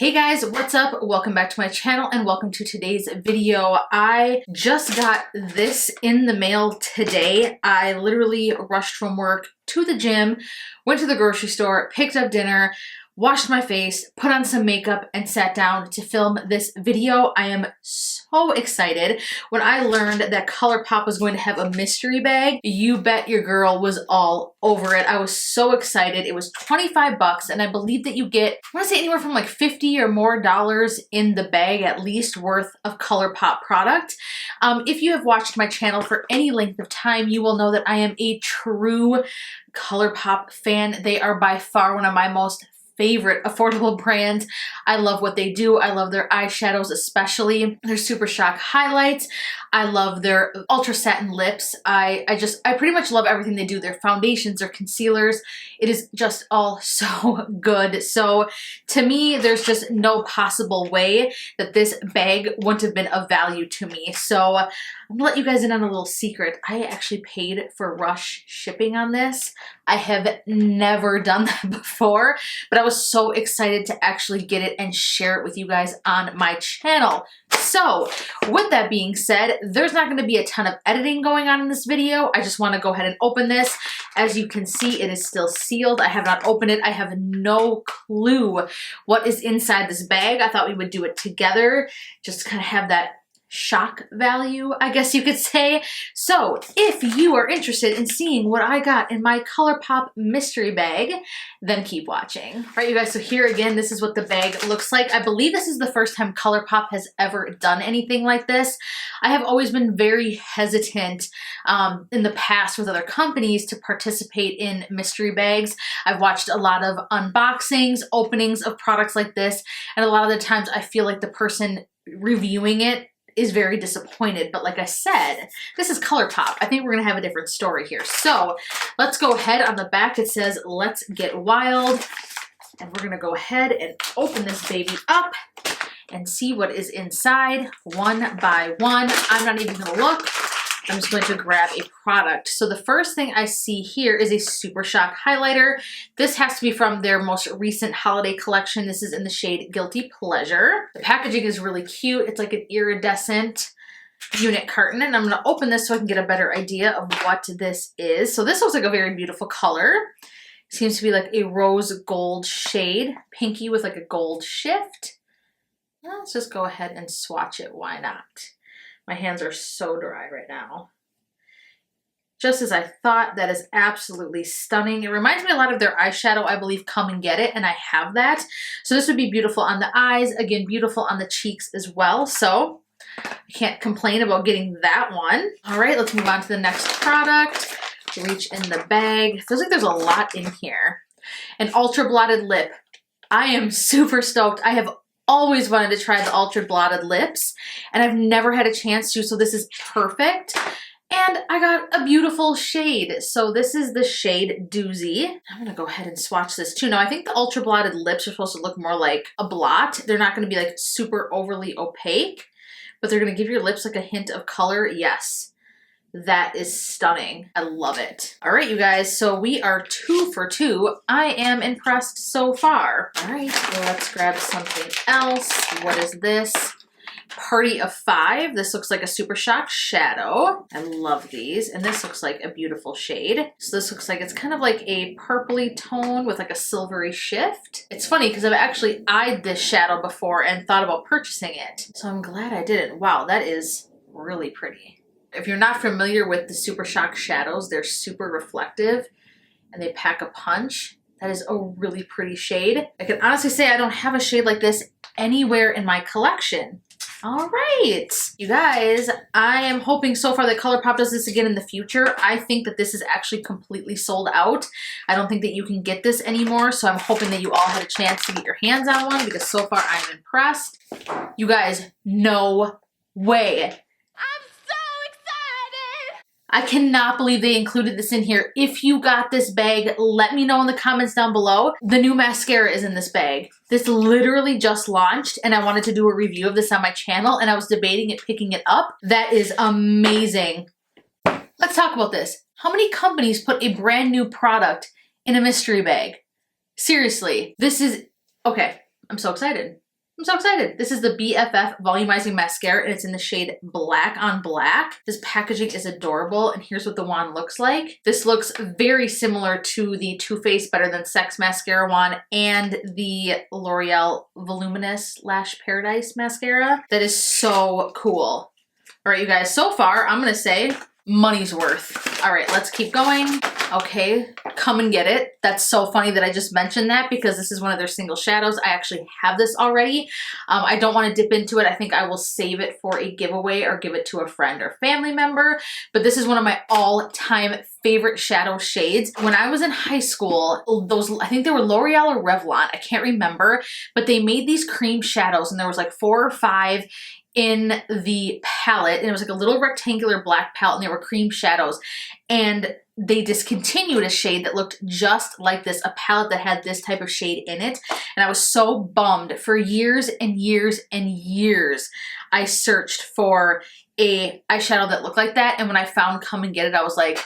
Hey guys, what's up? Welcome back to my channel and welcome to today's video. I just got this in the mail today. I literally rushed from work to the gym, went to the grocery store, picked up dinner, washed my face, put on some makeup, and sat down to film this video. I am so excited. When I learned that Colourpop was going to have a mystery bag, you bet your girl was all over it. I was so excited. It was 25 bucks, and I believe that you get, I want to say anywhere from like $50 or more in the bag at least worth of Colourpop product. If you have watched my channel for any length of time, you will know that I am a true Colourpop fan. They are by far one of my most favorite affordable brands. I love what they do. I love their eyeshadows, especially their Super Shock highlights. I love their ultra satin lips. I pretty much love everything they do. Their foundations, their concealers. It is just all so good. So to me, there's just no possible way that this bag wouldn't have been of value to me. So I'm gonna let you guys in on a little secret. I actually paid for rush shipping on this. I have never done that before, but I was so excited to actually get it and share it with you guys on my channel. So with that being said, there's not going to be a ton of editing going on in this video. I just want to go ahead and open this. As you can see, it is still sealed. I have not opened it. I have no clue what is inside this bag. I thought we would do it together, just to kind of have that shock value, I guess you could say. So if you are interested in seeing what I got in my Colourpop mystery bag, then keep watching. All right, you guys, so here again, this is what the bag looks like. I believe this is the first time Colourpop has ever done anything like this. I have always been very hesitant in the past with other companies to participate in mystery bags. I've watched a lot of unboxings, openings of products like this, and a lot of the times I feel like the person reviewing it is very disappointed. But like I said, this is Colourpop. I think we're gonna have a different story here. So let's go ahead. On the back it says, "Let's get wild." And we're gonna go ahead and open this baby up and see what is inside one by one. I'm not even gonna look. I'm just going to grab a product. So the first thing I see here is a Super Shock highlighter. This has to be from their most recent holiday collection. This is in the shade Guilty Pleasure. The packaging is really cute. It's like an iridescent unit carton, and I'm gonna open this so I can get a better idea of what this is. So this looks like a very beautiful color. Seems to be like a rose gold shade, pinky with like a gold shift. Let's just go ahead and swatch it. Why not? My hands are so dry right now. Just as I thought, that is absolutely stunning. It reminds me a lot of their eyeshadow, I believe, Come and Get It, and I have that. So this would be beautiful on the eyes, again, beautiful on the cheeks as well. So I can't complain about getting that one. All right, let's move on to the next product. Reach in the bag. Feels like there's a lot in here. An ultra blotted lip. I am super stoked. I have always wanted to try the ultra blotted lips, and I've never had a chance to, so this is perfect. And I got a beautiful shade. So this is the shade Doozy. I'm gonna go ahead and swatch this too. Now I think the ultra blotted lips are supposed to look more like a blot. They're not gonna be like super overly opaque, but they're gonna give your lips like a hint of color. Yes. That is stunning. I love it. All right, you guys, so we are 2 for 2. I am impressed so far. All right, let's grab something else. What is this? Party of 5. This looks like a Super Shock shadow. I love these. And this looks like a beautiful shade. So this looks like it's kind of like a purpley tone with like a silvery shift. It's funny because I've actually eyed this shadow before and thought about purchasing it. So I'm glad I didn't. Wow, that is really pretty. If you're not familiar with the Super Shock shadows, they're super reflective and they pack a punch. That is a really pretty shade. I can honestly say I don't have a shade like this anywhere in my collection. All right, you guys, I am hoping so far that Colourpop does this again in the future. I think that this is actually completely sold out. I don't think that you can get this anymore, so I'm hoping that you all had a chance to get your hands on one because so far I'm impressed. You guys, no way. I cannot believe they included this in here. If you got this bag, let me know in the comments down below. The new mascara is in this bag. This literally just launched and I wanted to do a review of this on my channel and I was debating it, picking it up. That is amazing. Let's talk about this. How many companies put a brand new product in a mystery bag? Seriously, this is, okay, I'm so excited. I'm so excited. This is the BFF Volumizing Mascara, and it's in the shade Black on Black. This packaging is adorable, and here's what the wand looks like. This looks very similar to the Too Faced Better Than Sex mascara wand and the L'Oreal Voluminous Lash Paradise mascara. That is so cool. All right, you guys, so far, I'm gonna say money's worth. All right, let's keep going. Okay, come and get it. That's so funny that I just mentioned that because this is one of their single shadows. I actually have this already. I don't want to dip into it. I think I will save it for a giveaway or give it to a friend or family member. But this is one of my all-time favorite shadow shades. When I was in high school, those, I think they were L'Oreal or Revlon, I can't remember, but they made these cream shadows and there was like 4 or 5 in the palette, and it was like a little rectangular black palette, and they were cream shadows, and they discontinued a shade that looked just like this, a palette that had this type of shade in it, and I was so bummed. For years and years and years I searched for a eyeshadow that looked like that, and when I found Come and Get It, I was like,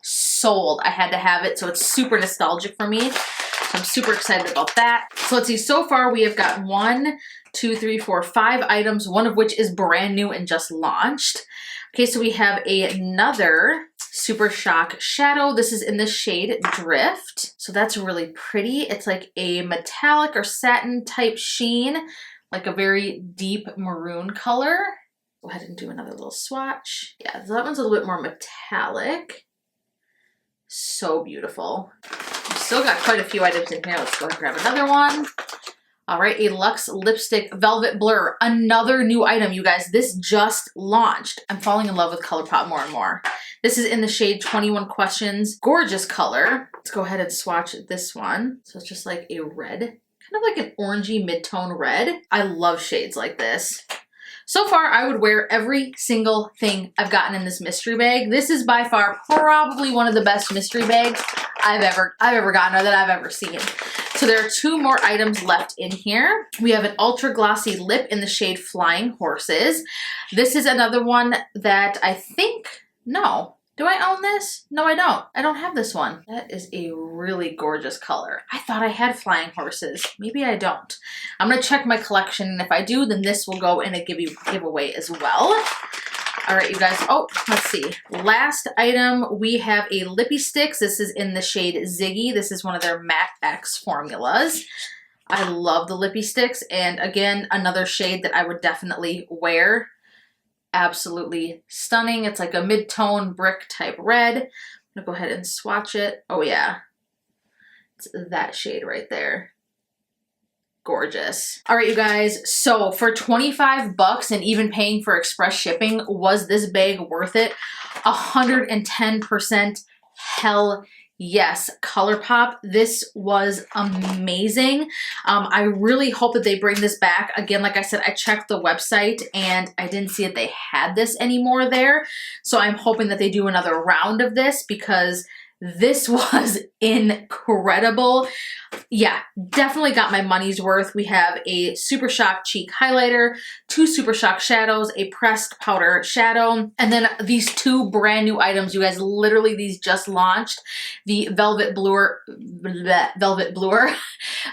sold. I had to have it, so it's super nostalgic for me. So I'm super excited about that. So let's see, so far we have got 1, 2, 3, 4, 5 items, one of which is brand new and just launched. Okay, so we have another Super Shock shadow. This is in the shade Drift. So that's really pretty. It's like a metallic or satin type sheen, like a very deep maroon color. Go ahead and do another little swatch. Yeah, so that one's a little bit more metallic. So beautiful. We've still got quite a few items in here. Let's go and grab another one. All right, a Luxe Lipstick Velvet Blur. Another new item, you guys. This just launched. I'm falling in love with Colourpop more and more. This is in the shade 21 Questions. Gorgeous color. Let's go ahead and swatch this one. So it's just like a red, kind of like an orangey mid-tone red. I love shades like this. So far, I would wear every single thing I've gotten in this mystery bag. This is by far probably one of the best mystery bags I've ever gotten or that I've ever seen. So there are 2 more items left in here. We have an ultra glossy lip in the shade Flying Horses. This is another one that I think, no. Do I own this? No, I don't. I don't have this one. That is a really gorgeous color. I thought I had Flying Horses. Maybe I don't. I'm gonna check my collection, and if I do, then this will go in a giveaway as well. All right, you guys. Oh, let's see. Last item, we have a Lippy Sticks. This is in the shade Ziggy. This is one of their Matte X formulas. I love the Lippy Sticks, and again, another shade that I would definitely wear. Absolutely stunning. It's like a mid-tone brick type red. I'm gonna go ahead and swatch it. Oh yeah, it's that shade right there. Gorgeous. All right, you guys, so for 25 bucks and even paying for express shipping, was this bag worth it? 110% hell yes. Colourpop, this was amazing. I really hope that they bring this back. Again, like I said, I checked the website and I didn't see that they had this anymore there. So I'm hoping that they do another round of this because this was incredible. Yeah, definitely got my money's worth. We have a Super Shock cheek highlighter, 2 Super Shock shadows, a pressed powder shadow, and then these 2 brand new items. You guys, literally these just launched. The Velvet Blur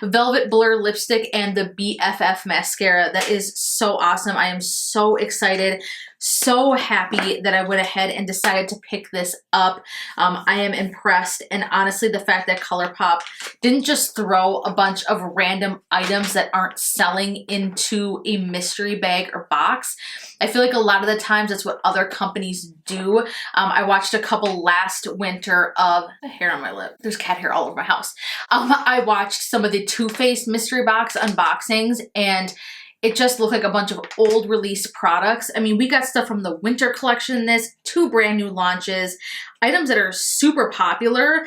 lipstick and the BFF mascara. That is so awesome. I am so excited. So happy that I went ahead and decided to pick this up. I am impressed, and honestly, the fact that Colourpop didn't just throw a bunch of random items that aren't selling into a mystery bag or box. I feel like a lot of the times that's what other companies do. I watched a couple last winter of the hair on my lip. There's cat hair all over my house. I watched some of the Too Faced mystery box unboxings, and it just looked like a bunch of old release products. I mean, we got stuff from the winter collection in this, 2 brand new launches, items that are super popular.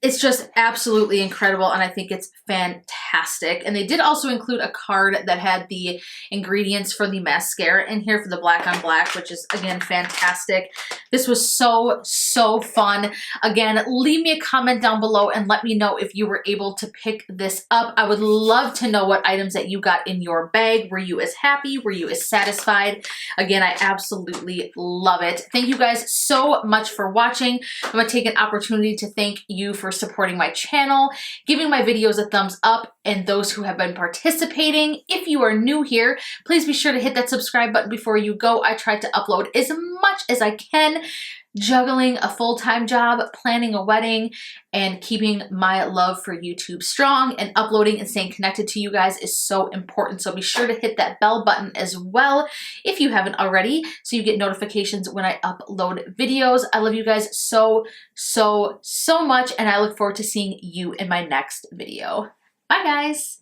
It's just absolutely incredible, and I think it's fantastic. And they did also include a card that had the ingredients for the mascara in here for the Black on Black, which is, again, fantastic. This was so, so fun. Again, leave me a comment down below and let me know if you were able to pick this up. I would love to know what items that you got in your bag. Were you as happy? Were you as satisfied? Again, I absolutely love it. Thank you guys so much for watching. I'm going to take an opportunity to thank you for for supporting my channel, giving my videos a thumbs up, and those who have been participating. If you are new here, please be sure to hit that subscribe button before you go. I try to upload as much as I can, juggling a full-time job, planning a wedding, and keeping my love for YouTube strong, and uploading and staying connected to you guys is so important. So be sure to hit that bell button as well if you haven't already, so you get notifications when I upload videos. I love you guys so much, and I look forward to seeing you in my next video. Bye guys!